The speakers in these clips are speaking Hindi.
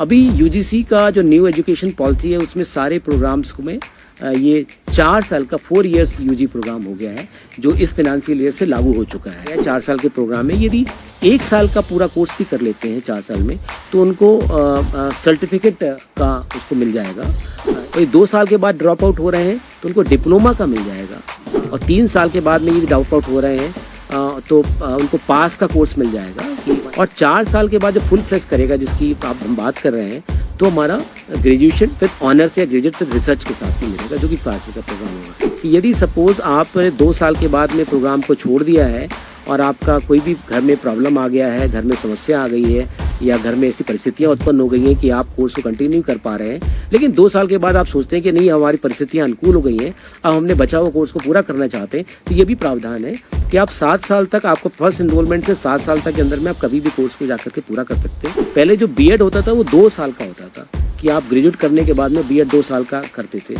अभी यूजीसी का जो न्यू एजुकेशन पॉलिसी है उसमें सारे प्रोग्राम्स में ये 4 साल का 4 इयर्स यूजी प्रोग्राम हो गया है जो इस फाइनेंशियल ईयर से लागू हो चुका है। 4 साल के प्रोग्राम में यदि 1 साल का पूरा कोर्स भी कर लेते हैं 4 साल में तो उनको सर्टिफिकेट का उसको मिल जाएगा। वही 2 साल के बाद ड्रॉप आउट हो रहे हैं तो उनको डिप्लोमा का मिल जाएगा और 3 साल के बाद में यदि ड्रॉप आउट हो रहे हैं तो उनको पास का कोर्स मिल जाएगा। और 4 साल के बाद जब फुल फ्लेश करेगा जिसकी आप हम बात कर रहे हैं तो हमारा ग्रेजुएशन विद ऑनर्स या ग्रेजुएट विद रिसर्च के साथ में मिलेगा जो कि 5 साल का प्रोग्राम होगा। यदि सपोज आप 2 साल के बाद में प्रोग्राम को छोड़ दिया है और आपका कोई भी घर में प्रॉब्लम आ गया है, घर में समस्या आ गई है या घर में ऐसी परिस्थितियां उत्पन्न हो गई हैं कि आप कोर्स को कंटिन्यू कर पा रहे हैं, लेकिन 2 साल के बाद आप सोचते हैं कि नहीं हमारी परिस्थितियां अनुकूल हो गई हैं, अब हमने बचा हुआ कोर्स को पूरा करना चाहते हैं, तो ये भी प्रावधान है कि आप 7 साल तक आपको फर्स्ट इनरोलमेंट से 7 साल तक के अंदर में आप कभी भी कोर्स को जाकर के पूरा कर सकते हैं। पहले जो बीएड होता था वो 2 साल का होता था कि आप ग्रेजुएट करने के बाद में बीएड 2 साल का करते थे।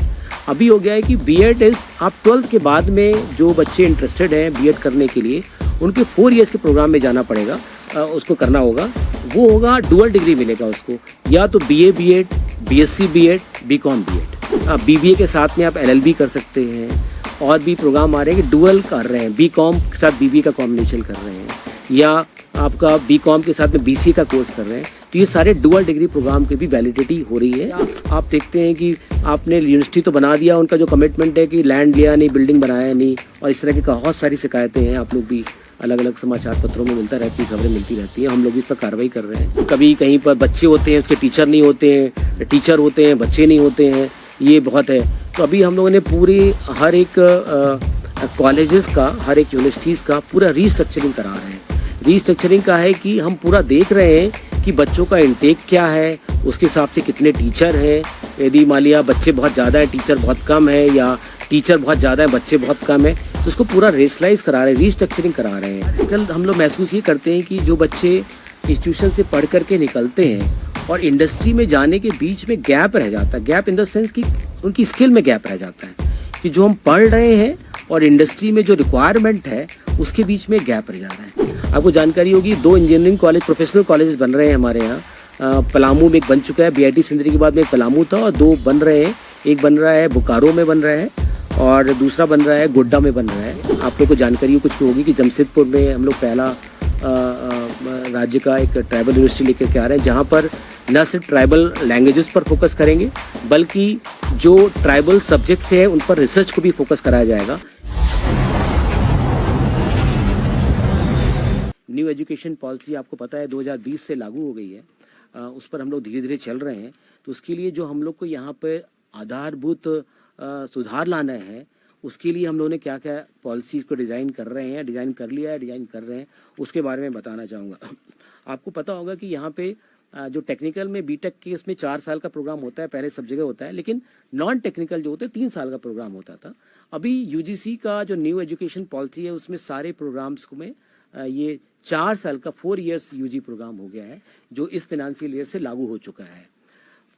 अभी हो गया है कि बीएड इज आप 12th के बाद में जो बच्चे इंटरेस्टेड हैं बीएड करने के लिए उनके 4 इयर्स के प्रोग्राम में जाना पड़ेगा, उसको करना होगा। वो होगा डुअल डिग्री मिलेगा उसको, या तो BA BEd, BSc BEd, BCom BEd. BBA के साथ में आप एलएलबी कर सकते हैं और भी प्रोग्राम आ रहे हैं कि डुअल कर रहे हैं, बीकॉम के साथ बीबीए का कॉम्बिनेशन कर रहे हैं या आपका बीकॉम के साथ में बीसीए का कोर्स कर रहे हैं, तो ये सारे डुअल डिग्री प्रोग्राम की भी वैलिडिटी हो रही है। आप देखते हैं कि आपने यूनिवर्सिटी तो बना दिया, उनका जो कमिटमेंट है कि लैंड लिया नहीं, बिल्डिंग बनाया नहीं, और इस तरह की बहुत सारी शिकायतें हैं। आप लोग भी अलग अलग समाचार पत्रों में मिलता रहती है, खबरें मिलती रहती हैं, हम लोग इस पर कार्रवाई कर रहे हैं। कभी कहीं पर बच्चे होते हैं उसके टीचर नहीं होते हैं, टीचर होते हैं बच्चे नहीं होते हैं, ये बहुत है। तो अभी हम लोगों ने पूरी हर एक कॉलेजेस का, हर एक यूनिवर्सिटीज़ का पूरा रीस्ट्रक्चरिंग करा रहे हैं। रीस्ट्रक्चरिंग का है कि हम पूरा देख रहे हैं कि बच्चों का इंटेक क्या है, उसके हिसाब से कितने टीचर हैं। यदि मान लिया बच्चे बहुत ज़्यादा हैं टीचर बहुत कम है, या टीचर बहुत ज़्यादा है बच्चे बहुत कम है, तो उसको पूरा रेशलाइज करा रहे हैं, रीस्ट्रक्चरिंग करा रहे हैं। कल हम लोग महसूस ये करते हैं कि जो बच्चे इंस्टीट्यूशन से पढ़ करके निकलते हैं और इंडस्ट्री में जाने के बीच में गैप रह जाता है, गैप इन द सेंस कि उनकी स्किल में गैप रह जाता है कि जो हम पढ़ रहे हैं और इंडस्ट्री में जो रिक्वायरमेंट है उसके बीच में गैप रह जा रहा है। आपको जानकारी होगी 2 इंजीनियरिंग कॉलेज, प्रोफेशनल कॉलेज बन रहे हैं हमारे यहाँ। पलामू में एक बन चुका है, बीआईटी सिंदरी के बाद में एक पलामू था, और 2 बन रहे हैं। एक बन रहा है बोकारो में बन रहा है और दूसरा बन रहा है गोड्डा में बन रहा है। आप लोग को जानकारी कुछ होगी कि जमशेदपुर में हम लोग पहला राज्य का एक ट्राइबल यूनिवर्सिटी लेकर के आ रहे हैं, जहाँ पर न सिर्फ ट्राइबल लैंग्वेजेस पर फोकस करेंगे बल्कि जो ट्राइबल सब्जेक्ट्स हैं उन पर रिसर्च को भी फोकस कराया जाएगा। न्यू एजुकेशन पॉलिसी आपको पता है 2020 से लागू हो गई है, उस पर हम लोग धीरे धीरे चल रहे हैं। तो उसके लिए जो हम लोग को यहाँ पे आधारभूत सुधार लाना है, उसके लिए हम लोगों ने क्या क्या पॉलिसीज़ को डिज़ाइन कर रहे हैं, डिज़ाइन कर लिया है, डिज़ाइन कर रहे हैं, उसके बारे में बताना चाहूँगा। आपको पता होगा कि यहाँ पे जो टेक्निकल में बीटेक के इसमें 4 साल का प्रोग्राम होता है, पहले सब जगह होता है, लेकिन नॉन टेक्निकल जो होते हैं 3 साल का प्रोग्राम होता था। अभी यूजीसी का जो न्यू एजुकेशन पॉलिसी है उसमें सारे प्रोग्राम्स में ये 4 साल का 4 इयर्स यूजी प्रोग्राम हो गया है जो इस फाइनेंशियल ईयर से लागू हो चुका है।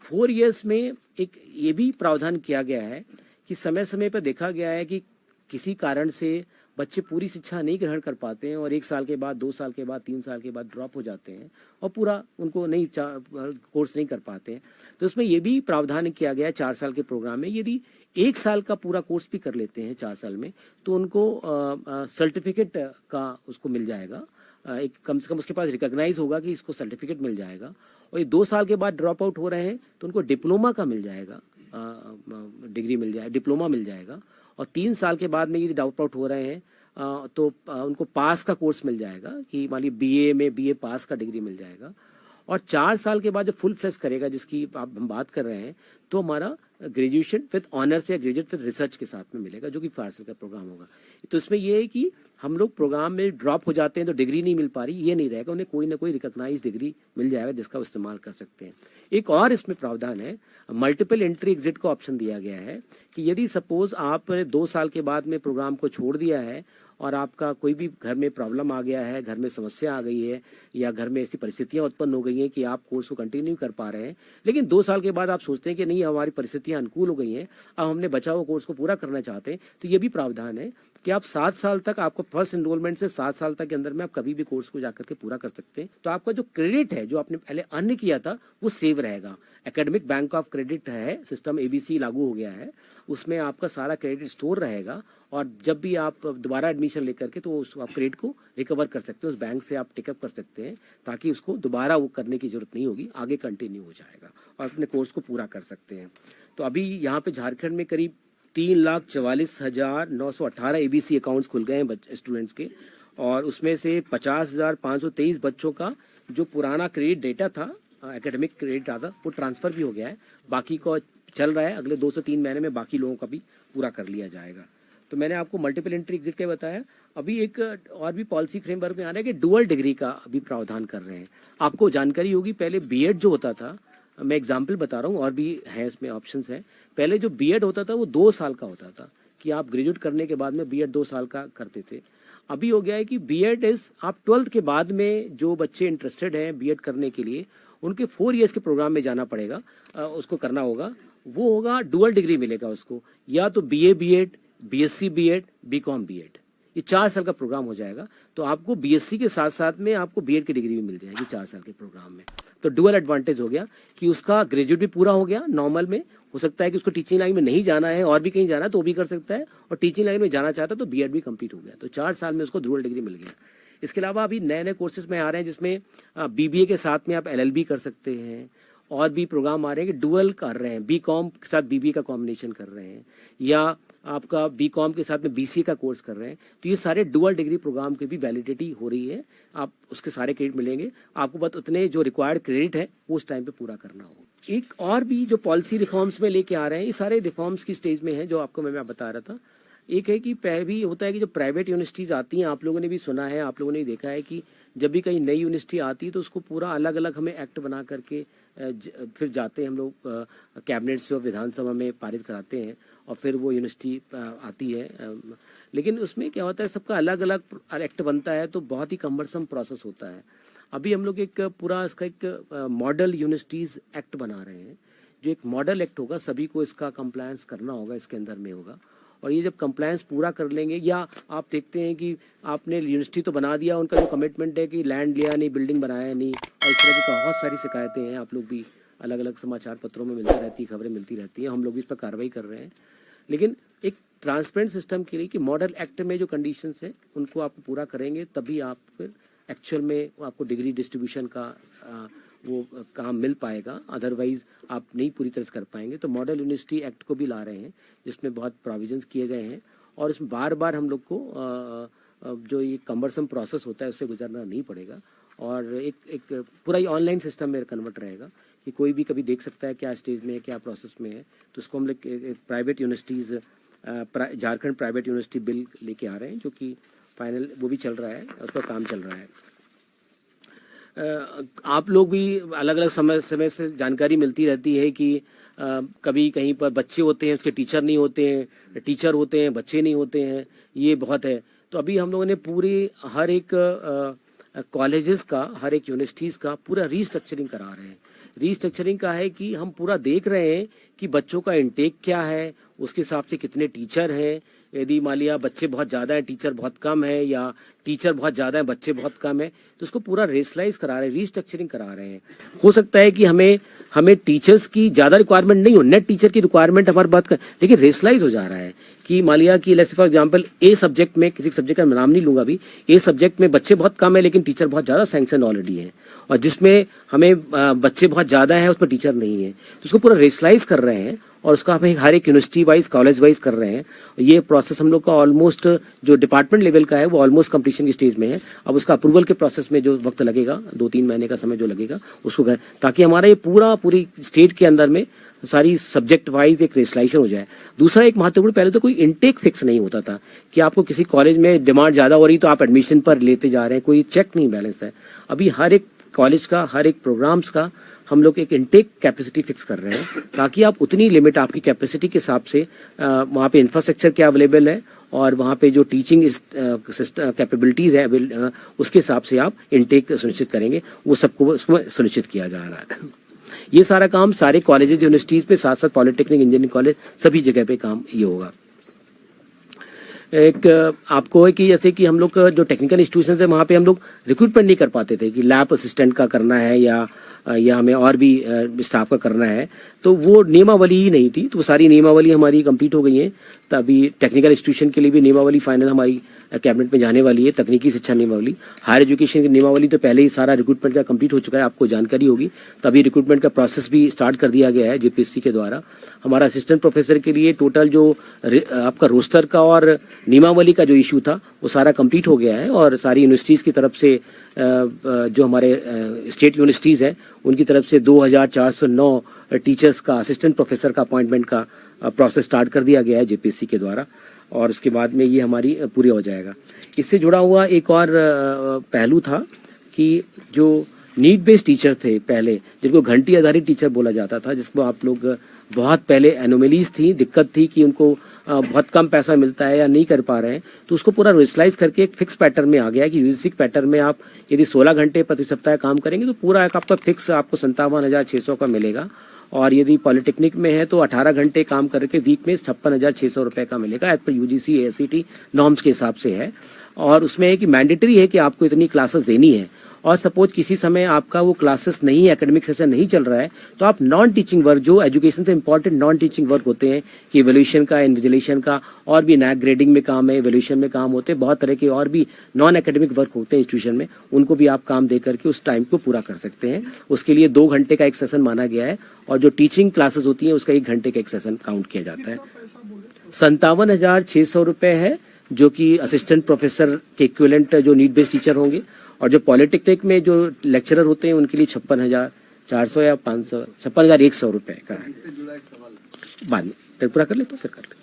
4 इयर्स में एक ये भी प्रावधान किया गया है कि समय समय पर देखा गया है कि किसी कारण से बच्चे पूरी शिक्षा नहीं ग्रहण कर पाते हैं और 1 साल के बाद, 2 साल के बाद, 3 साल के बाद ड्रॉप हो जाते हैं और पूरा उनको नहीं कोर्स नहीं कर पाते हैं। तो उसमें ये भी प्रावधान किया गया है 4 साल के प्रोग्राम में, यदि 1 साल का पूरा कोर्स भी कर लेते हैं 4 साल में तो उनको सर्टिफिकेट का उसको मिल जाएगा। एक कम से कम उसके पास रिकॉग्नाइज होगा कि इसको सर्टिफिकेट मिल जाएगा। और ये 2 साल के बाद ड्रॉप आउट हो रहे हैं तो उनको डिप्लोमा का मिल जाएगा, डिग्री मिल जाएगा, डिप्लोमा मिल जाएगा। और 3 साल के बाद में यदि ड्रॉप आउट हो रहे हैं तो उनको पास का कोर्स मिल जाएगा कि मान ली बीए में बीए पास का डिग्री मिल जाएगा। और 4 साल के बाद जब फुल फ्लेश करेगा जिसकी हम बात कर रहे हैं तो हमारा ग्रेजुएशन विद ऑनर्स या ग्रेजुएट विद रिसर्च के साथ में मिलेगा जो कि 4 साल का प्रोग्राम होगा। तो इसमें यह है कि हम लोग प्रोग्राम में ड्रॉप हो जाते हैं तो डिग्री नहीं मिल पा रही, ये नहीं रहेगा, उन्हें कोई ना कोई रिकॉग्नाइज डिग्री मिल जाएगा जिसका इस्तेमाल कर सकते हैं। एक और इसमें प्रावधान है, मल्टीपल एंट्री एग्जिट का ऑप्शन दिया गया है कि यदि सपोज आप 2 साल के बाद में प्रोग्राम को छोड़ दिया है और आपका कोई भी घर में प्रॉब्लम आ गया है, घर में समस्या आ गई है या घर में ऐसी परिस्थितियां उत्पन्न हो गई हैं कि आप कोर्स को कंटिन्यू कर पा रहे हैं, लेकिन 2 साल के बाद आप सोचते हैं कि नहीं हमारी परिस्थितियां अनुकूल हो गई हैं, अब हमने बचा हुआ कोर्स को पूरा करना चाहते हैं, तो ये भी प्रावधान है कि आप 7 साल तक, आपको फर्स्ट एनरोलमेंट से 7 साल तक के अंदर में आप कभी भी कोर्स को जाकर के पूरा कर सकते हैं। तो आपका जो क्रेडिट है जो आपने पहले अर्न किया था वो सेव रहेगा। एकेडमिक बैंक ऑफ क्रेडिट है, सिस्टम एबीसी लागू हो गया है, उसमें आपका सारा क्रेडिट स्टोर रहेगा और जब भी आप दोबारा एडमिशन लेकर के तो उस आप क्रेडिट को रिकवर कर सकते हैं, उस बैंक से आप टेकअप कर सकते हैं ताकि उसको दोबारा वो करने की जरूरत नहीं होगी, आगे कंटिन्यू हो जाएगा और अपने कोर्स को पूरा कर सकते हैं। तो अभी यहाँ पे झारखंड में करीब 3,44,918 एबीसी अकाउंट्स खुल गए हैं स्टूडेंट्स के, और उसमें से 50,523 बच्चों का जो पुराना क्रेडिट डेटा था, एकेडमिक क्रेडिट आता, वो ट्रांसफ़र भी हो गया है। बाकी को चल रहा है, अगले 2 से 3 महीने में बाकी लोगों का भी पूरा कर लिया जाएगा। तो मैंने आपको मल्टीपल एंट्री एग्जिट का बताया। अभी एक और भी पॉलिसी फ्रेमवर्क में आ रहा है कि डुअल डिग्री का अभी प्रावधान कर रहे हैं। आपको जानकारी होगी, पहले बीएड जो होता था, मैं एग्जाम्पल बता रहा हूँ और भी है इसमें ऑप्शंस हैं। पहले जो बीएड होता था वो 2 साल का होता था कि आप ग्रेजुएट करने के बाद में बीएड 2 साल का करते थे। अभी हो गया है कि बीएड इज आप 12th के बाद में जो बच्चे इंटरेस्टेड हैं बीएड करने के लिए, उनके 4 इयर्स के प्रोग्राम में जाना पड़ेगा, उसको करना होगा। वो होगा डुअल डिग्री मिलेगा उसको, या तो BA BEd, BSc BEd, BCom BEd, ये 4 साल का प्रोग्राम हो जाएगा। तो आपको बीएससी के साथ साथ में आपको बीएड की डिग्री भी मिल जाएगी 4 साल के प्रोग्राम में। तो डुअल एडवांटेज हो गया कि उसका ग्रेजुएट भी पूरा हो गया नॉर्मल में। हो सकता है कि उसको टीचिंग लाइन में नहीं जाना है और भी कहीं जाना है तो वो भी कर सकता है, और टीचिंग लाइन में जाना चाहता है तो बीएड भी कंप्लीट हो गया, तो 4 साल में उसको डुअल डिग्री मिल गया। इसके अलावा अभी नए नए कोर्सेज में आ रहे हैं जिसमें बीबीए के साथ में आप एलएलबी कर सकते हैं, और भी प्रोग्राम आ रहे हैं कि डुअल कर रहे हैं, बीकॉम के साथ बीबीए का कॉम्बिनेशन कर रहे हैं, या आपका बीकॉम के साथ में बीसीए का कोर्स कर रहे हैं। तो ये सारे डुअल डिग्री प्रोग्राम की भी वैलिडिटी हो रही है, आप उसके सारे क्रेडिट मिलेंगे। आपको बस उतने जो रिक्वायर्ड क्रेडिट है वो उस टाइम पे पूरा करना होगा। एक और भी जो पॉलिसी रिफॉर्म्स में लेके आ रहे हैं, ये सारे रिफॉर्म्स की स्टेज में है जो आपको मैं बता रहा था। एक है कि भी होता है कि जो प्राइवेट यूनिवर्सिटीज़ आती हैं, आप लोगों ने भी सुना है, आप लोगों ने देखा है कि जब भी कहीं नई यूनिवर्सिटी आती है तो उसको पूरा अलग अलग हमें एक्ट बना करके फिर जाते हैं हम लोग कैबिनेट से और विधानसभा में पारित कराते हैं, और फिर वो यूनिवर्सिटी आती है। लेकिन उसमें क्या होता है, सबका अलग अलग एक्ट बनता है, तो बहुत ही कम्बरसम प्रोसेस होता है। अभी हम लोग एक पूरा इसका एक मॉडल यूनिवर्सिटीज़ एक्ट बना रहे हैं, जो एक मॉडल एक्ट होगा, सभी को इसका कंप्लायंस करना होगा, इसके अंदर में होगा। और ये जब कंप्लायंस पूरा कर लेंगे, या आप देखते हैं कि आपने यूनिवर्सिटी तो बना दिया, उनका जो कमिटमेंट है कि लैंड लिया नहीं, बिल्डिंग बनाया नहीं, और इस तरह की बहुत सारी शिकायतें हैं, आप लोग भी अलग अलग समाचार पत्रों में मिलती रहती है, खबरें मिलती रहती हैं, हम लोग भी इस पर कार्रवाई कर रहे हैं। लेकिन एक ट्रांसपेरेंट सिस्टम के लिए कि मॉडल एक्ट में जो कंडीशंस है उनको आप पूरा करेंगे, तभी आप फिर एक्चुअल में आपको डिग्री डिस्ट्रीब्यूशन का वो काम मिल पाएगा, अदरवाइज आप नहीं पूरी तरह से कर पाएंगे। तो मॉडल यूनिवर्सिटी एक्ट को भी ला रहे हैं, जिसमें बहुत प्रोविजंस किए गए हैं, और इसमें बार बार हम लोग को जो ये कम्बरसम प्रोसेस होता है उससे गुजरना नहीं पड़ेगा, और एक पूरा ही ऑनलाइन सिस्टम में कन्वर्ट रहेगा कि कोई भी कभी देख सकता है क्या स्टेज में है, क्या प्रोसेस में है। तो उसको हम लोग private universities, Jharkhand private university bill लेके आ रहे हैं, जो कि फाइनल वो भी चल रहा है, उसका काम चल रहा है। आप लोग भी अलग अलग समय से जानकारी मिलती रहती है कि कभी कहीं पर बच्चे होते हैं, उसके टीचर नहीं होते हैं, टीचर होते हैं, बच्चे नहीं होते हैं, ये बहुत है। तो अभी हम लोगों ने पूरी हर एक कॉलेजेस का, हर एक यूनिवर्सिटीज़ का पूरा रीस्ट्रक्चरिंग करा रहे हैं। रीस्ट्रक्चरिंग का है कि हम पूरा देख रहे हैं कि बच्चों का इंटेक क्या है, उसके हिसाब से कितने टीचर हैं। यदि मान लिया बच्चे बहुत ज़्यादा हैं, टीचर बहुत कम है, या टीचर बहुत ज़्यादा है, बच्चे बहुत कम है, तो उसको पूरा रेशलाइज करा रहे हैं, रीस्ट्रक्चरिंग करा रहे हैं। हो सकता है कि हमें टीचर्स की ज़्यादा रिक्वायरमेंट नहीं हो, नेट टीचर की रिक्वायरमेंट हमारी बात कर, लेकिन रेशलाइज हो जा रहा है कि मान लिया कि let's for example a subject में, किसी सब्जेक्ट का नाम नहीं लूंगा अभी, ए सब्जेक्ट में बच्चे बहुत कम है लेकिन टीचर बहुत ज़्यादा सैंक्शन ऑलरेडी है, और जिसमें हमें बच्चे बहुत ज़्यादा है उसमें टीचर नहीं है, तो उसको पूरा रेशलाइज कर रहे हैं, और उसका हमें हर एक यूनिवर्सिटी वाइज, कॉलेज वाइज कर रहे हैं। ये प्रोसेस हम लोग का ऑलमोस्ट जो डिपार्टमेंट लेवल का है वो ऑलमोस्ट कंप्लीशन की स्टेज में है। अब उसका अप्रूवल के प्रोसेस में जो वक्त लगेगा, 2-3 महीने का समय जो लगेगा उसको करें, ताकि हमारा ये पूरी स्टेट के अंदर में सारी सब्जेक्ट वाइज एक रेशलाइजेशन हो जाए। दूसरा एक महत्वपूर्ण, पहले तो कोई इनटेक फिक्स नहीं होता था कि आपको किसी कॉलेज में डिमांड ज़्यादा हो रही तो आप एडमिशन पर लेते जा रहे हैं, कोई चेक नहीं बैलेंस है। अभी हर एक कॉलेज का, हर एक प्रोग्राम्स का हम लोग एक इनटेक कैपेसिटी फिक्स कर रहे हैं, ताकि आप उतनी लिमिट, आपकी कैपेसिटी के हिसाब से वहाँ पे इंफ्रास्ट्रक्चर क्या अवेलेबल है और वहाँ पे जो टीचिंग कैपेबिलिटीज़ है उसके हिसाब से आप इनटेक सुनिश्चित करेंगे, वो सबको उसमें सुनिश्चित किया जा रहा है। ये सारा काम सारे कॉलेजेस यूनिवर्सिटीज़ पे, साथ साथ पॉलिटेक्निक, इंजीनियरिंग कॉलेज, सभी जगह पे काम ये होगा। एक आपको है कि जैसे कि हम लोग जो टेक्निकल इंस्टीट्यूशन है वहाँ पे हम लोग रिक्रूटमेंट नहीं कर पाते थे कि लैब असिस्टेंट का करना है या हमें और भी स्टाफ का करना है, तो वो नियमावली ही नहीं थी। तो वो सारी नियमावली हमारी कंप्लीट हो गई है। तभी टेक्निकल इंस्टीट्यूशन के लिए भी नियमावली फाइनल हमारी कैबिनेट में जाने वाली है, तकनीकी शिक्षा नियमावली। हायर एजुकेशन की नियमावली तो पहले ही सारा रिक्रूटमेंट का कंप्लीट हो चुका है, आपको जानकारी होगी। तभी रिक्रूटमेंट का प्रोसेस भी स्टार्ट कर दिया गया है जेपीएससी के द्वारा। हमारा असिस्टेंट प्रोफेसर के लिए टोटल जो आपका रोस्टर का और नियमावली का जो इशू था वो सारा कंप्लीट हो गया है, और सारी यूनिवर्सिटीज़ की तरफ से जो हमारे स्टेट यूनिवर्सिटीज़ हैं उनकी तरफ से 2409 टीचर्स का, असिस्टेंट प्रोफेसर का अपॉइंटमेंट का प्रोसेस स्टार्ट कर दिया गया है जेपीएससी के द्वारा, और उसके बाद में ये हमारी पूरी हो जाएगा। इससे जुड़ा हुआ एक और पहलू था कि जो नीड बेस्ड टीचर थे पहले, जिनको घंटी आधारित टीचर बोला जाता था, जिसको आप लोग बहुत पहले एनोमलीज थी, दिक्कत थी कि उनको बहुत कम पैसा मिलता है या नहीं कर पा रहे हैं, तो उसको पूरा रेशलाइज करके एक फिक्स पैटर्न में आ गया कि यूजीसी पैटर्न में आप यदि 16 घंटे प्रति सप्ताह काम करेंगे तो पूरा एक आपका फिक्स आपको 57,600 का मिलेगा, और यदि पॉलिटेक्निक में है तो 18 घंटे काम करके वीक में 56,600 रुपये का मिलेगा, as per UGC AICT norms के हिसाब से है। और उसमें है कि मैंडेटरी है कि आपको इतनी क्लासेस देनी है, और सपोज किसी समय आपका वो क्लासेस नहीं, एकेडमिक सेशन नहीं चल रहा है, तो आप नॉन टीचिंग वर्क, जो एजुकेशन से इंपॉर्टेंट नॉन टीचिंग वर्क होते हैं कि इवोल्यूशन का, इन्विजिलेशन का, और भी नैक ग्रेडिंग में काम है, इवोल्यूशन में काम होते हैं, बहुत तरह के और भी नॉन एकेडमिक वर्क होते हैं इंस्टीट्यूशन में, उनको भी आप काम दे करके उस टाइम को पूरा कर सकते हैं। उसके लिए 2 घंटे का एक सेशन माना गया है, और जो टीचिंग क्लासेस होती हैं उसका 1 घंटे का एक सेशन काउंट किया जाता है। 57,600 रुपये है, जो कि असिस्टेंट प्रोफेसर के इक्विवेलेंट जो नीड बेस्ड टीचर होंगे, और जो पॉलिटेक्निक में जो लेक्चरर होते हैं उनके लिए 56,400 या 500, 56,100 रुपये का है। बाद में फिर पूरा कर ले तो फिर कर ले।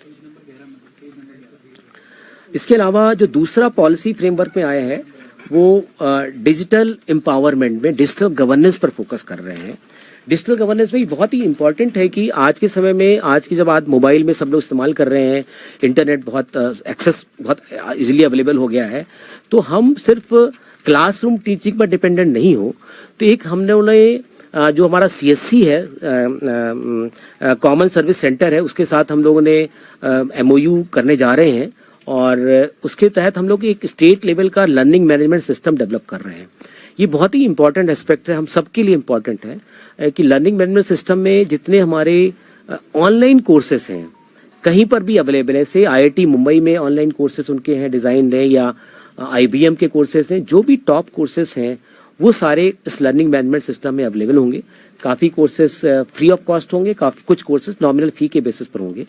इसके अलावा जो दूसरा पॉलिसी फ्रेमवर्क में आया है वो डिजिटल एम्पावरमेंट में डिजिटल गवर्नेंस पर फोकस कर रहे हैं। डिजिटल गवर्नेंस में बहुत ही इंपॉर्टेंट है कि आज के समय में, आज की जब आज मोबाइल में सब लोग इस्तेमाल कर रहे हैं, इंटरनेट बहुत एक्सेस बहुत इजीली अवेलेबल हो गया है, तो हम सिर्फ क्लासरूम टीचिंग पर डिपेंडेंट नहीं हो, तो एक हमने जो हमारा सीएससी है, कॉमन सर्विस सेंटर है, उसके साथ हम लोगों ने एमओयू करने जा रहे हैं, और उसके तहत हम लोग एक स्टेट लेवल का लर्निंग मैनेजमेंट सिस्टम डेवलप कर रहे हैं। ये बहुत ही इंपॉर्टेंट एस्पेक्ट है, हम सबके लिए इम्पॉर्टेंट है कि लर्निंग मैनेजमेंट सिस्टम में जितने हमारे ऑनलाइन कोर्सेस हैं कहीं पर भी अवेलेबल है, से आईआईटी मुंबई में ऑनलाइन कोर्सेस उनके हैं, डिज़ाइन है, या आईबीएम के कोर्सेस हैं, जो भी टॉप कोर्सेस हैं वो सारे इस लर्निंग मैनेजमेंट सिस्टम में अवेलेबल होंगे। काफ़ी कोर्सेस फ्री ऑफ कॉस्ट होंगे, काफ़ी कुछ कोर्सेस नॉमिनल फी के बेसिस पर होंगे।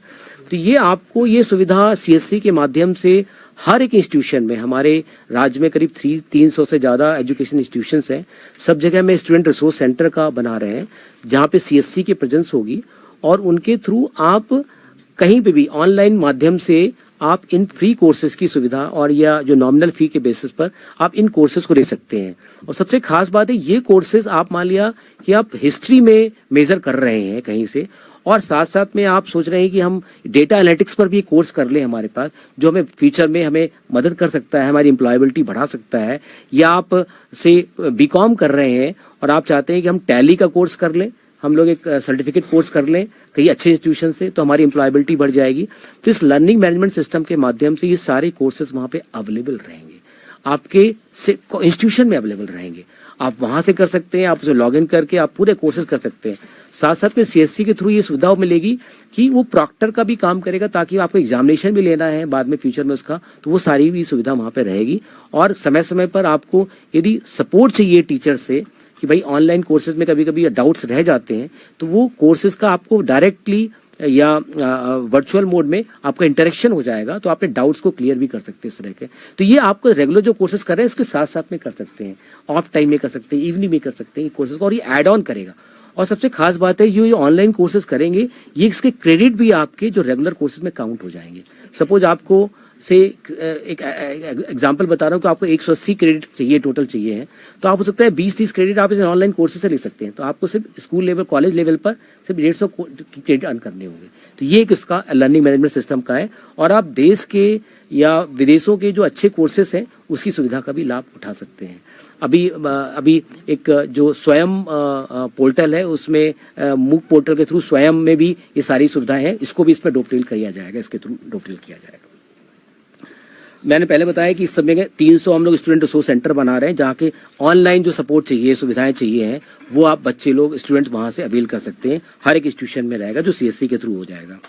तो ये आपको ये सुविधा सीएससी के माध्यम से हर एक इंस्टीट्यूशन में, हमारे राज्य में करीब 300 से ज़्यादा एजुकेशन इंस्टीट्यूशंस हैं, सब जगह में स्टूडेंट रिसोर्स सेंटर का बना रहे हैं, जहाँ पे सीएससी की प्रेजेंस होगी, और उनके थ्रू आप कहीं पे भी ऑनलाइन माध्यम से आप इन फ्री कोर्सेज की सुविधा और या जो नॉमिनल फी के बेसिस पर आप इन कोर्सेज को ले सकते हैं। और सबसे खास बात है, ये कोर्सेज आप मान लिया कि आप हिस्ट्री में मेजर कर रहे हैं कहीं से, और साथ साथ में आप सोच रहे हैं कि हम डेटा एनालिटिक्स पर भी कोर्स कर लें हमारे पास, जो हमें फ्यूचर में हमें मदद कर सकता है, हमारी एम्प्लॉयबिलिटी बढ़ा सकता है, या आप से बीकॉम कर रहे हैं और आप चाहते हैं कि हम टैली का कोर्स कर लें, हम लोग एक सर्टिफिकेट कोर्स कर लें कई अच्छे इंस्टीट्यूशन से, तो हमारी एम्प्लॉयबिलिटी बढ़ जाएगी। तो इस लर्निंग मैनेजमेंट सिस्टम के माध्यम से ये सारे कोर्सेज वहाँ पे अवेलेबल रहेंगे, आपके इंस्टीट्यूशन में अवेलेबल रहेंगे, आप वहाँ से कर सकते हैं, आप उसे लॉग इन करके आप पूरे कोर्सेज कर सकते हैं। साथ साथ में सीएससी के थ्रू ये सुविधा मिलेगी कि वो प्रॉक्टर का भी काम करेगा, ताकि आपको एग्जामिनेशन भी लेना है बाद में फ्यूचर में उसका, तो वो सारी भी सुविधा वहाँ पे रहेगी। और समय समय पर आपको यदि सपोर्ट चाहिए टीचर से कि भाई ऑनलाइन कोर्सेज में कभी कभी डाउट्स रह जाते हैं, तो वो कोर्सेज का आपको डायरेक्टली या वर्चुअल मोड में आपका इंटरेक्शन हो जाएगा, तो आपने डाउट्स को क्लियर भी कर सकते हैं इस तरह के। तो ये आपको रेगुलर जो कोर्सेज कर रहे हैं इसके साथ साथ में कर सकते हैं, ऑफ टाइम में कर सकते हैं, इवनिंग में कर सकते हैं कोर्सेज को, और ये ऐड ऑन करेगा। और सबसे खास बात है, ये ऑनलाइन कोर्सेज करेंगे, ये इसके क्रेडिट भी आपके जो रेगुलर कोर्सेज में काउंट हो जाएंगे। सपोज आपको से एक एग्जांपल बता रहा हूँ कि आपको 180 क्रेडिट चाहिए, टोटल चाहिए है, तो आप हो सकता है 20-30 क्रेडिट आप इसे ऑनलाइन कोर्सेज से ले सकते हैं। तो आपको सिर्फ स्कूल लेवल, कॉलेज लेवल पर सिर्फ 150 क्रेडिट अर्न करने होंगे। तो ये एक इसका लर्निंग मैनेजमेंट सिस्टम का है, और आप देश के या विदेशों के जो अच्छे कोर्सेज हैं उसकी सुविधा का भी लाभ उठा सकते हैं। अभी एक जो स्वयं पोर्टल है, उसमें मूक पोर्टल के थ्रू स्वयं में भी ये सारी सुविधाएं हैं, इसको भी इसमें डोपटेल किया जाएगा, इसके थ्रू डोपटेल किया जाएगा। मैंने पहले बताया कि इस समय 300 हम लोग स्टूडेंट रिसोर्स सेंटर बना रहे हैं, जहाँ के ऑनलाइन जो सपोर्ट चाहिए, सुविधाएं चाहिए हैं, वो आप बच्चे लोग स्टूडेंट्स वहाँ से अवेल कर सकते हैं। हर एक इंस्टीट्यूशन में रहेगा, जो CSC के थ्रू हो जाएगा।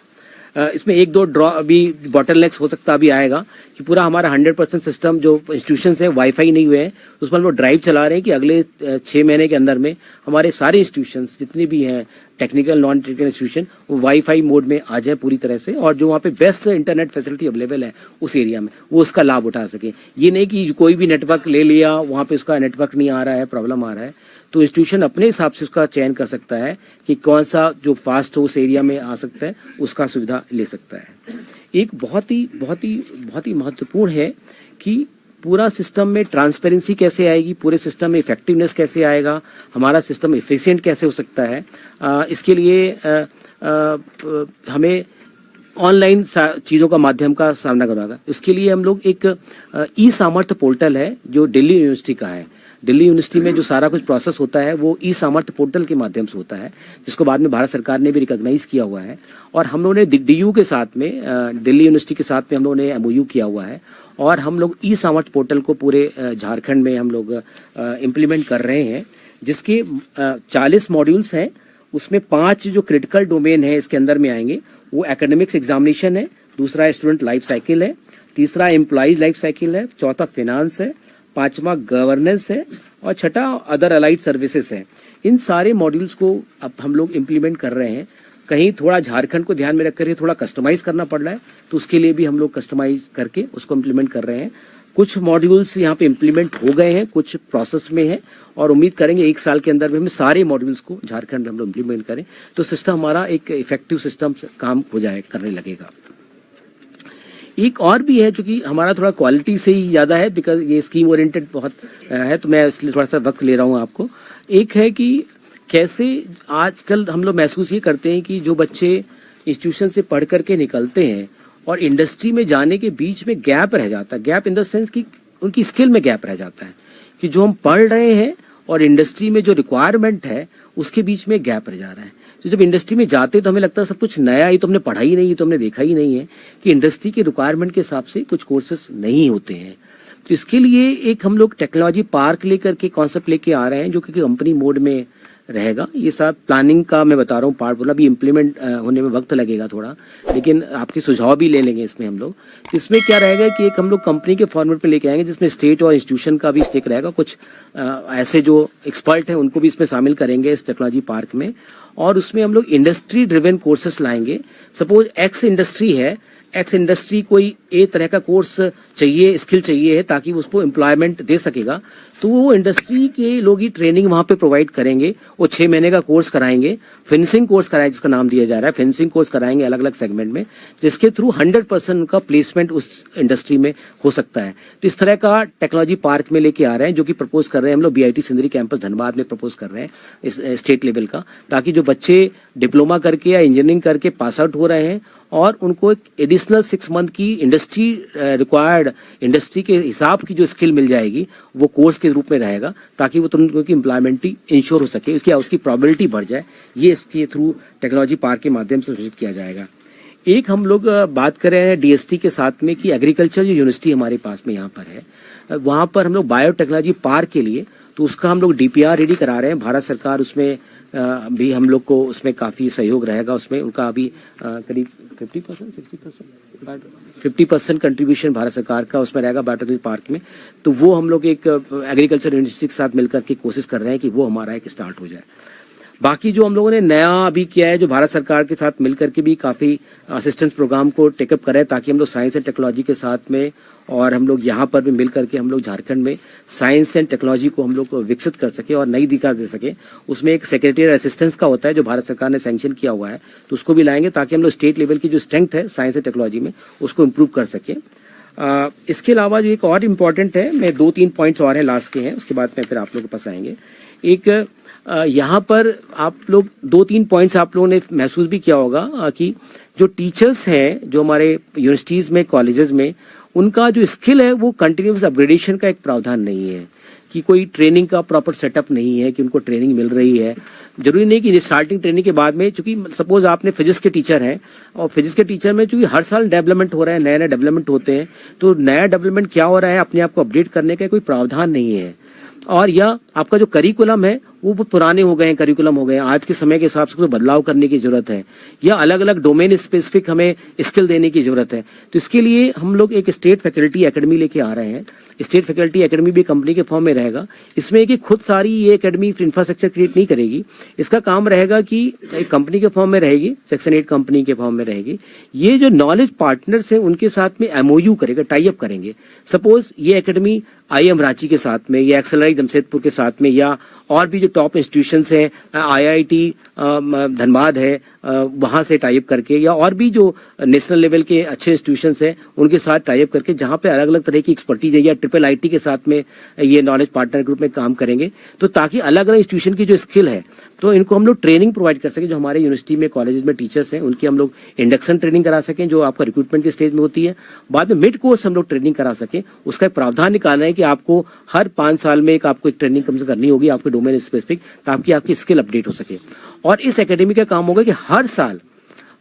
इसमें 1-2 ड्रॉ अभी बॉटलनेक्स हो सकता अभी आएगा कि पूरा हमारा 100% सिस्टम जो इंस्टीट्यूशन है वाईफाई नहीं हुए हैं, उस पर हम लोग ड्राइव चला रहे हैं कि अगले 6 महीने के अंदर में हमारे सारे इंस्टीट्यूशंस जितने भी हैं, टेक्निकल नॉन टेक्निकल इंस्टीट्यूशन, वो वाईफाई मोड में आ जाए पूरी तरह से, और जो वहाँ पे बेस्ट इंटरनेट फैसिलिटी अवेलेबल है उस एरिया में, वो उसका लाभ उठा सके। ये नहीं कि कोई भी नेटवर्क ले लिया, वहाँ पे उसका नेटवर्क नहीं आ रहा है, प्रॉब्लम आ रहा है, तो इंस्टीट्यूशन अपने हिसाब से उसका चयन कर सकता है कि कौन सा जो फास्ट हो उस एरिया में आ सकता है, उसका सुविधा ले सकता है। एक बहुत ही महत्वपूर्ण है कि पूरा सिस्टम में ट्रांसपेरेंसी कैसे आएगी, पूरे सिस्टम में इफेक्टिवनेस कैसे आएगा, हमारा सिस्टम एफिशिएंट कैसे हो सकता है। इसके लिए हमें ऑनलाइन चीज़ों का माध्यम का सामना करना होगा। इसके लिए हम लोग एक ई सामर्थ्य पोर्टल है जो दिल्ली यूनिवर्सिटी का है। दिल्ली यूनिवर्सिटी में जो सारा कुछ प्रोसेस होता है वो ई सामर्थ्य पोर्टल के माध्यम से होता है, जिसको बाद में भारत सरकार ने भी रिकॉग्नाइज किया हुआ है। और हम लोगों ने DU के साथ में, दिल्ली यूनिवर्सिटी के साथ में हम लोगों ने MOU किया हुआ है, और हम लोग ई सामर्थ्य पोर्टल को पूरे झारखंड में हम लोग इम्प्लीमेंट कर रहे हैं, जिसके 40 मॉड्यूल्स हैं। उसमें 5 जो क्रिटिकल डोमेन है इसके अंदर में आएंगे। वो एकेडमिक्स एग्जामिनेशन है, दूसरा स्टूडेंट लाइफ साइकिल है, तीसरा एम्प्लॉइज लाइफ साइकिल है, चौथा फिनांस है, 5वां गवर्नेंस है, और छठा अदर अलाइड सर्विसेज है। इन सारे मॉड्यूल्स को अब हम लोग इम्प्लीमेंट कर रहे हैं। कहीं थोड़ा झारखंड को ध्यान में रख कर थोड़ा कस्टमाइज करना पड़ रहा है, तो उसके लिए भी हम लोग कस्टमाइज करके उसको इम्प्लीमेंट कर रहे हैं। कुछ मॉड्यूल्स यहाँ पे इम्प्लीमेंट हो गए हैं, कुछ प्रोसेस में है, और उम्मीद करेंगे 1 साल के अंदर में हम सारे मॉड्यूल्स को झारखंड में हम लोग इम्प्लीमेंट करें, तो सिस्टम हमारा एक इफेक्टिव सिस्टम काम हो जाए, करने लगेगा। एक और भी है जो कि हमारा थोड़ा क्वालिटी से ही ज़्यादा है, बिकॉज ये स्कीम ओरिएंटेड बहुत है, तो मैं इसलिए थोड़ा सा वक्त ले रहा हूँ आपको। एक है कि कैसे आजकल हम लोग महसूस ये करते हैं कि जो बच्चे इंस्टीट्यूशन से पढ़ करके निकलते हैं और इंडस्ट्री में जाने के बीच में गैप रह जाता है। गैप इन द सेंस कि उनकी स्किल में गैप रह जाता है, कि जो हम पढ़ रहे हैं और इंडस्ट्री में जो रिक्वायरमेंट है उसके बीच में गैप रह जा रहा है। तो जब इंडस्ट्री में जाते तो हमें लगता है सब कुछ नया, ये तो हमने पढ़ा ही नहीं, ये तो हमने देखा ही नहीं है कि इंडस्ट्री के रिक्वायरमेंट के हिसाब से कुछ कोर्सेज नहीं होते हैं। तो इसके लिए एक हम लोग टेक्नोलॉजी पार्क लेकर के कॉन्सेप्ट लेके आ रहे हैं, जो कि कंपनी मोड में रहेगा। ये सब प्लानिंग का मैं बता रहा हूँ पार्ट, बोला अभी इम्प्लीमेंट होने में वक्त लगेगा थोड़ा, लेकिन आपके सुझाव भी ले लेंगे इसमें हम लोग। तो इसमें क्या रहेगा कि एक हम लोग कंपनी के फॉर्मेट पे लेके आएंगे, जिसमें स्टेट और इंस्टीट्यूशन का भी स्टेक रहेगा। कुछ ऐसे जो एक्सपर्ट हैं उनको भी इसमें शामिल करेंगे इस टेक्नोलॉजी पार्क में, और उसमें हम लोग इंडस्ट्री ड्रिवन कोर्सेस लाएंगे। सपोज एक्स इंडस्ट्री है, एक्स इंडस्ट्री कोई एक तरह का कोर्स चाहिए, स्किल चाहिए है ताकि उसको एम्प्लॉयमेंट दे सकेगा, तो वो इंडस्ट्री के लोग ही ट्रेनिंग वहाँ पे प्रोवाइड करेंगे। वो 6 महीने का कोर्स कराएंगे, फेंसिंग कोर्स कराएंगे, जिसका नाम दिया जा रहा है फेंसिंग कोर्स कराएंगे अलग अलग सेगमेंट में, जिसके थ्रू 100% उनका प्लेसमेंट उस इंडस्ट्री में हो सकता है। तो इस तरह का टेक्नोलॉजी पार्क में लेके आ रहे हैं, जो कि प्रपोज कर रहे हैं हम लोग BIT सिंदरी कैंपस धनबाद में प्रपोज कर रहे हैं इस स्टेट लेवल का, ताकि जो बच्चे डिप्लोमा करके या इंजीनियरिंग करके पास आउट हो रहे हैं और उनको एक एडिशनल 6 मंथ की इंडस्ट्री रिक्वायर्ड, इंडस्ट्री के हिसाब की जो स्किल मिल जाएगी वो कोर्स के रूप में रहेगा, ताकि वो तुरंत उनकी एम्प्लॉयमेंट इंश्योर हो सके, उसकी प्रोबेबिलिटी बढ़ जाए। ये इसके थ्रू टेक्नोलॉजी पार्क के माध्यम से सुनिश्चित किया जाएगा। एक हम लोग बात कर रहे हैं DST के साथ में कि एग्रीकल्चर जो यूनिवर्सिटी हमारे पास में यहाँ पर है, वहाँ पर हम लोग बायोटेक्नोलॉजी पार्क के लिए, तो उसका हम लोग DPR रेडी करा रहे हैं। भारत सरकार उसमें भी हम लोग को उसमें काफ़ी सहयोग रहेगा। उसमें उनका अभी करीब 50% कंट्रीब्यूशन भारत सरकार का उसमें रहेगा बायोटेक्नोलॉजी पार्क में। तो वो हम लोग एक एग्रीकल्चर यूनिवर्सिटी के साथ मिलकर के कोशिश कर रहे हैं कि वो हमारा एक स्टार्ट हो जाए। बाकी जो हम लोगों ने नया अभी किया है, जो भारत सरकार के साथ मिलकर के भी काफ़ी असिस्टेंस प्रोग्राम को टेकअप करें, ताकि हम लोग साइंस एंड टेक्नोलॉजी के साथ में और हम लोग यहाँ पर भी मिल करके हम लोग झारखंड में साइंस एंड टेक्नोलॉजी को हम लोग विकसित कर सके और नई दिशा दे सके। उसमें एक सेक्रेटरी असिस्टेंस का होता है जो भारत सरकार ने सैंक्शन किया हुआ है, तो उसको भी लाएंगे ताकि हम लोग स्टेट लेवल की जो स्ट्रेंथ है साइंस एंड टेक्नोलॉजी में उसको इम्प्रूव कर सके। इसके अलावा जो एक और इम्पॉर्टेंट है, मैं 2-3 पॉइंट्स और हैं लास्ट के हैं, उसके बाद में फिर आप लोगों के पास आएंगे। एक यहाँ पर आप लोग 2-3 पॉइंट्स आप लोगों ने महसूस भी किया होगा कि जो टीचर्स हैं जो हमारे यूनिवर्सिटीज़ में, कॉलेजेस में, उनका जो स्किल है वो कंटिन्यूस अपग्रेडेशन का एक प्रावधान नहीं है, कि कोई ट्रेनिंग का प्रॉपर सेटअप नहीं है कि उनको ट्रेनिंग मिल रही है। जरूरी नहीं कि स्टार्टिंग ट्रेनिंग के बाद में, चूंकि सपोज आपने फिजिक्स के टीचर हैं और फिजिक्स के टीचर में चूंकि हर साल डेवलपमेंट हो रहा है, नया नया डेवलपमेंट होते हैं, तो नया डेवलपमेंट क्या हो रहा है अपने आप को अपडेट करने का कोई प्रावधान नहीं है। और यह आपका जो करिकुलम है वो पुराने हो गए हैं, करिकुलम हो गए हैं, आज के समय के हिसाब से कुछ बदलाव करने की जरूरत है, या अलग अलग डोमेन स्पेसिफिक हमें स्किल देने की जरूरत है। तो इसके लिए हम लोग एक स्टेट फैकल्टी एकेडमी लेके आ रहे हैं। स्टेट फैकल्टी एकेडमी भी कंपनी के फॉर्म में रहेगा। इसमें कि खुद सारी ये एकेडमी इंफ्रास्ट्रक्चर क्रिएट नहीं करेगी, इसका काम रहेगा कि एक कंपनी के फॉर्म में रहेगी, सेक्शन 8 कंपनी के फॉर्म में रहेगी। ये जो नॉलेज पार्टनर्स हैं उनके साथ में एमओयू करेगा, टाई अप करेंगे। सपोज ये एकेडमी IIM रांची के साथ में, या एक्सएलआई जमशेदपुर के साथ में, या और भी जो टॉप इंस्टीट्यूशंस हैं, IIT धनबाद है, वहाँ से टाइप करके, या और भी जो नेशनल लेवल के अच्छे इंस्टीट्यूशंस हैं उनके साथ टाइप करके, जहाँ पे अलग अलग तरह की एक्सपर्टीज है, या IIIT के साथ में ये नॉलेज पार्टनर ग्रुप में काम करेंगे, तो ताकि अलग अलग इंस्टीट्यूशन की जो स्किल है तो इनको हम लोग ट्रेनिंग प्रोवाइड कर सकें। जो हमारे यूनिवर्सिटी में, कॉलेज में टीचर्स हैं उनकी हम लोग इंडक्शन ट्रेनिंग करा सकें, जो आपका रिक्रूटमेंट के स्टेज में होती है। बाद में मिड कोर्स हम लोग ट्रेनिंग करा सकें। उसका एक प्रावधान निकालना है कि आपको हर 5 साल में आपको एक ट्रेनिंग कम से करनी होगी आपके डोमेन स्पेसिफिक, ताकि आपकी स्किल अपडेट हो सके। और इस एकेडमी का काम होगा कि हर साल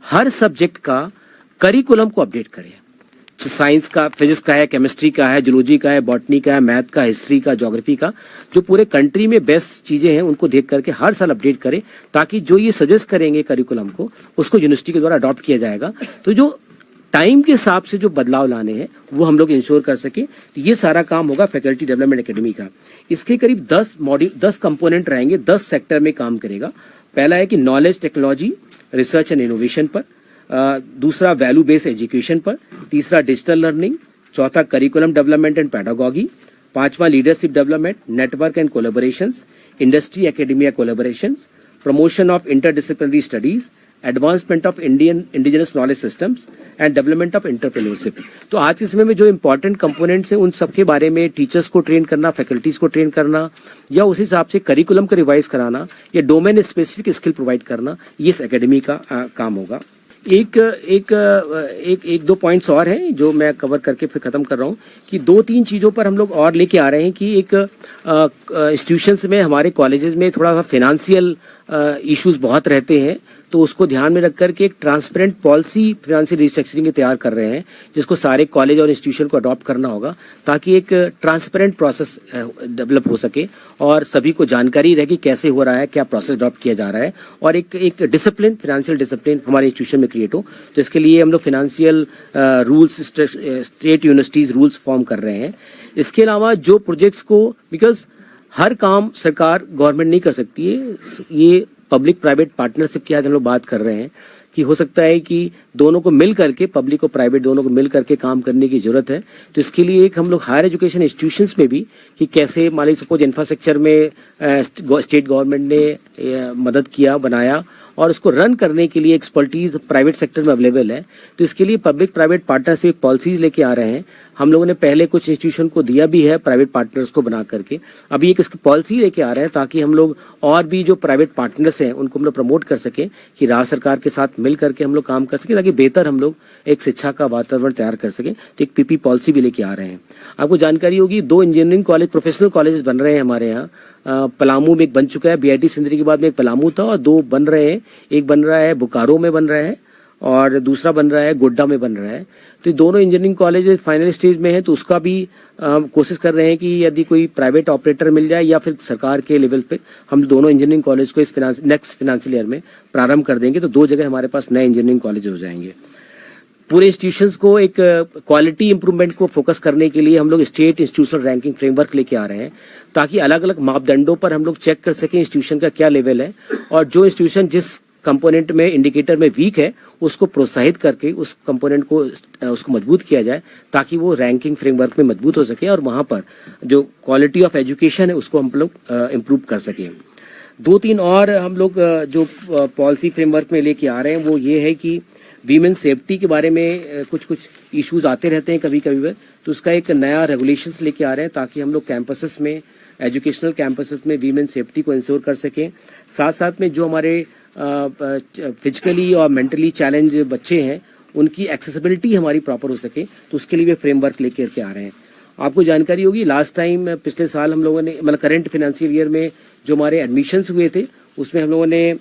हर सब्जेक्ट का करिकुलम को अपडेट करें। साइंस का, फिजिक्स का है, केमिस्ट्री का है, जूलॉजी का है, बॉटनी का है, मैथ का, हिस्ट्री का, ज्योग्राफी का, जो पूरे कंट्री में बेस्ट चीजें हैं उनको देख करके हर साल अपडेट करें, ताकि जो ये सजेस्ट करेंगे करिकुलम को, उसको यूनिवर्सिटी के द्वारा अडॉप्ट किया जाएगा। तो जो टाइम के हिसाब से जो बदलाव लाने हैं वो हम लोग इंश्योर कर सके। तो ये सारा काम होगा फैकल्टी डेवलपमेंट एकेडमी का। इसके करीब 10 मॉड्यूल, 10 कंपोनेंट रहेंगे, 10 सेक्टर में काम करेगा। पहला है कि knowledge technology, research and innovation पर, दूसरा वैल्यू बेस्ड एजुकेशन पर, तीसरा डिजिटल लर्निंग, चौथा करिकुलम डेवलपमेंट एंड पेडागॉगी, पांचवा leadership development, network and collaborations, industry academia collaborations, promotion of interdisciplinary studies, advancement of indigenous knowledge systems and development of entrepreneurship. तो आज के समय में जो इंपॉर्टेंट कंपोनेंट्स हैं उन सब के बारे में टीचर्स को ट्रेन करना, फैकल्टीज को ट्रेन करना, या उस हिसाब से करिकुलम को रिवाइज कराना, या डोमेन स्पेसिफिक स्किल प्रोवाइड करना, ये इस एकेडमी का काम होगा। एक दो पॉइंट्स और हैं जो मैं कवर करके फिर खत्म कर रहा हूँ, कि 2-3 चीज़ों पर हम लोग और लेके आ रहे हैं। कि एक इंस्टीट्यूशंस में, हमारे कॉलेजेस में थोड़ा सा फिनेंशियल इश्यूज बहुत रहते हैं, तो उसको ध्यान में रख करके एक ट्रांसपेरेंट पॉलिसी फिनेंशियल रिस्ट्रक्चरिंग तैयार कर रहे हैं, जिसको सारे कॉलेज और इंस्टीट्यूशन को अडॉप्ट करना होगा, ताकि एक ट्रांसपेरेंट प्रोसेस डेवलप हो सके और सभी को जानकारी रहे कि कैसे हो रहा है, क्या प्रोसेस अडॉप्ट किया जा रहा है, और एक डिसिप्लिन, फिनेंशियल डिसिप्लिन हमारे इंस्टीट्यूशन में क्रिएट हो। तो इसके लिए हम लोग financial rules, state universities rules form कर रहे हैं। इसके अलावा जो प्रोजेक्ट्स को, बिकॉज हर काम सरकार, गवर्नमेंट नहीं कर सकती है, ये पब्लिक प्राइवेट पार्टनरशिप की आज हम लोग बात कर रहे हैं, कि हो सकता है कि दोनों को मिल करके, पब्लिक और प्राइवेट दोनों को मिल करके काम करने की जरूरत है। तो इसके लिए एक हम लोग हायर एजुकेशन इंस्टीट्यूशंस में भी, कि कैसे मान लीजिए सपोज इंफ्रास्ट्रक्चर में स्टेट गवर्नमेंट ने मदद किया, बनाया, और उसको रन करने के लिए एक्सपर्टीज प्राइवेट सेक्टर में अवेलेबल है। तो इसके लिए पब्लिक प्राइवेट पार्टनरशिप पॉलिसीज लेके आ रहे हैं। हम लोगों ने पहले कुछ इंस्टीट्यूशन को दिया भी है प्राइवेट पार्टनर्स को बना करके, अभी एक इसकी पॉलिसी लेके आ रहे हैं, ताकि हम लोग और भी जो प्राइवेट पार्टनर्स हैं उनको हम लोग प्रमोट कर सकें, कि राज्य सरकार के साथ मिल करके हम लोग काम कर सकें, ताकि बेहतर हम लोग एक शिक्षा का वातावरण तैयार कर सकें। तो एक PP पॉलिसी भी लेके आ रहे हैं। आपको जानकारी होगी 2 इंजीनियरिंग कॉलेज, प्रोफेशनल कॉलेज बन रहे हैं हमारे यहाँ। पलामू में एक बन चुका है, BIT सिंदरी के बाद में एक पलामू था, और 2 बन रहे हैं। एक बन रहा है बोकारो में बन रहा है, और दूसरा बन रहा है गोड्डा में बन रहा है। तो दोनों इंजीनियरिंग कॉलेज फाइनल स्टेज में है, तो उसका भी कोशिश कर रहे हैं कि यदि कोई प्राइवेट ऑपरेटर मिल जाए, या फिर सरकार के लेवल पे हम दोनों इंजीनियरिंग कॉलेज को इस नेक्स्ट फिनेंशियल ईयर में प्रारंभ कर देंगे। तो 2 जगह हमारे पास नए इंजीनियरिंग कॉलेज हो जाएंगे। पूरे इंस्टीट्यूशंस को एक क्वालिटी इंप्रूवमेंट को फोकस करने के लिए हम लोग स्टेट इंस्टीट्यूशनल रैंकिंग फ्रेमवर्क लेके आ रहे हैं, ताकि अलग अलग मापदंडों पर हम लोग चेक कर सकें इंस्टीट्यूशन का क्या लेवल है, और जो इंस्टीट्यूशन जिस कंपोनेंट में, इंडिकेटर में वीक है, उसको प्रोत्साहित करके उस कंपोनेंट को, उसको मजबूत किया जाए, ताकि वो रैंकिंग फ्रेमवर्क में मजबूत हो सके, और वहाँ पर जो क्वालिटी ऑफ एजुकेशन है उसको हम लोग इम्प्रूव कर सकें। 2-3 और हम लोग जो पॉलिसी फ्रेमवर्क में लेके आ रहे हैं वो ये है कि वीमेन सेफ्टी के बारे में कुछ कुछ इश्यूज आते रहते हैं कभी कभी, तो उसका एक नया रेगुलेशंस लेके आ रहे हैं ताकि हम लोग कैंपसेस में, एजुकेशनल कैंपसेस में वीमेन सेफ्टी को इंश्योर कर सकें। साथ साथ में जो हमारे फिजिकली और मेंटली चैलेंज बच्चे हैं उनकी एक्सेसिबिलिटी हमारी प्रॉपर हो सके, तो उसके लिए भी फ्रेमवर्क लेकर के आ रहे हैं। आपको जानकारी होगी लास्ट टाइम पिछले साल हम लोगों ने मतलब करंट फाइनेंशियल ईयर में जो हमारे एडमिशन्स हुए थे उसमें हम लोगों ने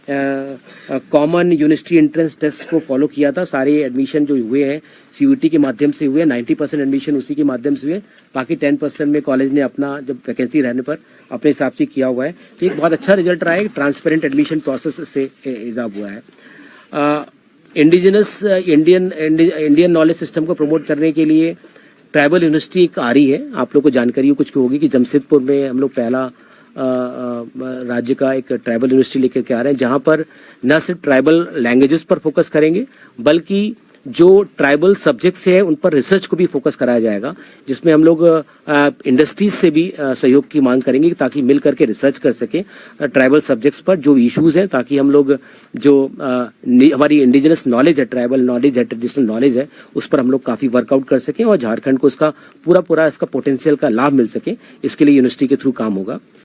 कॉमन यूनिवर्सिटी एंट्रेंस टेस्ट को फॉलो किया था। सारे एडमिशन जो हुए हैं CUET के माध्यम से हुए, 90% एडमिशन उसी के माध्यम से हुए, बाकी 10% में कॉलेज ने अपना जब वैकेंसी रहने पर अपने हिसाब से किया हुआ है। तो एक बहुत अच्छा रिजल्ट रहा है, ट्रांसपेरेंट एडमिशन प्रोसेस से इजाफ हुआ है। इंडिजिनस इंडियन नॉलेज सिस्टम को प्रमोट करने के लिए ट्राइबल यूनिवर्सिटी एक आ रही है, आप लोग को जानकारी हो कुछ होगी कि जमशेदपुर में हम लोग पहला राज्य का एक ट्राइबल यूनिवर्सिटी लेकर के आ रहे हैं, जहां पर न सिर्फ ट्राइबल लैंग्वेजेस पर फोकस करेंगे बल्कि जो ट्राइबल सब्जेक्ट्स हैं उन पर रिसर्च को भी फोकस कराया जाएगा, जिसमें हम लोग इंडस्ट्रीज से भी सहयोग की मांग करेंगे ताकि मिल करके रिसर्च कर सकें ट्राइबल सब्जेक्ट्स पर जो इश्यूज हैं, ताकि हम लोग जो हमारी इंडिजिनस नॉलेज है, ट्राइबल नॉलेज है, ट्रेडिशनल नॉलेज है, उस पर हम लोग काफ़ी वर्कआउट कर सकें और झारखंड को इसका पूरा इसका पोटेंशियल का लाभ मिल सके। इसके लिए यूनिवर्सिटी के थ्रू काम होगा।